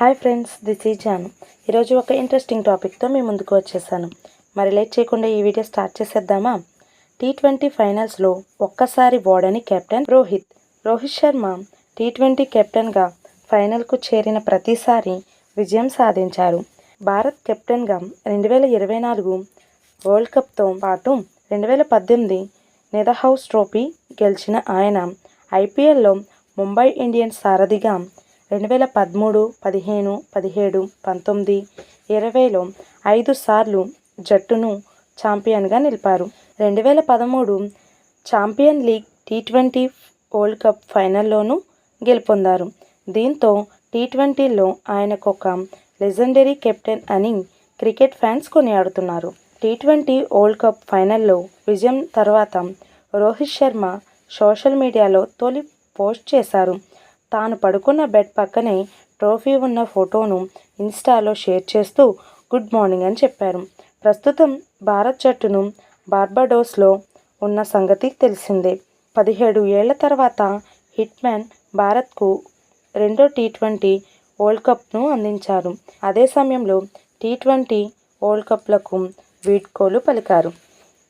Hi friends, this is Janu. ఈరోజు ఒక interesting టాపిక్తో మీ ముందుకు వచ్చేసాను. మరి లేట్ చేయకుండా ఈ వీడియో స్టార్ట్ చేసేద్దామా? T20 ఫైనల్స్లో ఒక్కసారి ఓడని కెప్టెన్ రోహిత్ శర్మ T20 కెప్టెన్గా ఫైనల్కు చేరిన ప్రతిసారి విజయం సాధించారు. భారత్ కెప్టెన్గా 2024 వరల్డ్ కప్తో పాటు 2018 నెదర్హౌస్ ట్రోఫీ గెలిచిన ఆయన ఐపీఎల్లో ముంబై ఇండియన్స్ సారథిగా 2013, 15, 17, 19, 20లో 5 సార్లు జట్టును ఛాంపియన్గా నిలిపారు. 2013 champion league T20 world cup ఫైనల్లోనూ గెలుపొందారు. దీంతో T20లో ఆయనకొక లెజెండరీ కెప్టెన్ అని క్రికెట్ ఫ్యాన్స్ కొనియాడుతున్నారు. T20 వరల్డ్ కప్ ఫైనల్లో విజయం తర్వాత రోహిత్ శర్మ సోషల్ మీడియాలో తొలి పోస్ట్ చేశారు. తాను పడుకున్న బెడ్ పక్కనే ట్రోఫీ ఉన్న ఫోటోను ఇన్స్టాలో షేర్ చేస్తూ గుడ్ మార్నింగ్ అని చెప్పారు. ప్రస్తుతం భారత్ జట్టును బార్బడోస్లో ఉన్న సంగతి తెలిసిందే. 17 ఏళ్ల తర్వాత హిట్మ్యాన్ భారత్కు రెండో T20 వరల్డ్ కప్ను అందించారు. అదే సమయంలో T20 వరల్డ్ కప్లకు వీడ్కోలు పలికారు.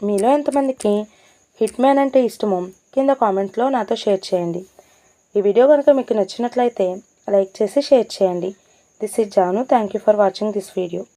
మీలో ఎంతమందికి హిట్మ్యాన్ అంటే ఇష్టమో కింద కామెంట్లో నాతో షేర్ చేయండి. ఈ వీడియో కనుక మీకు నచ్చినట్లయితే లైక్ చేసి షేర్ చేయండి. This is Janu. Thank you for watching this video.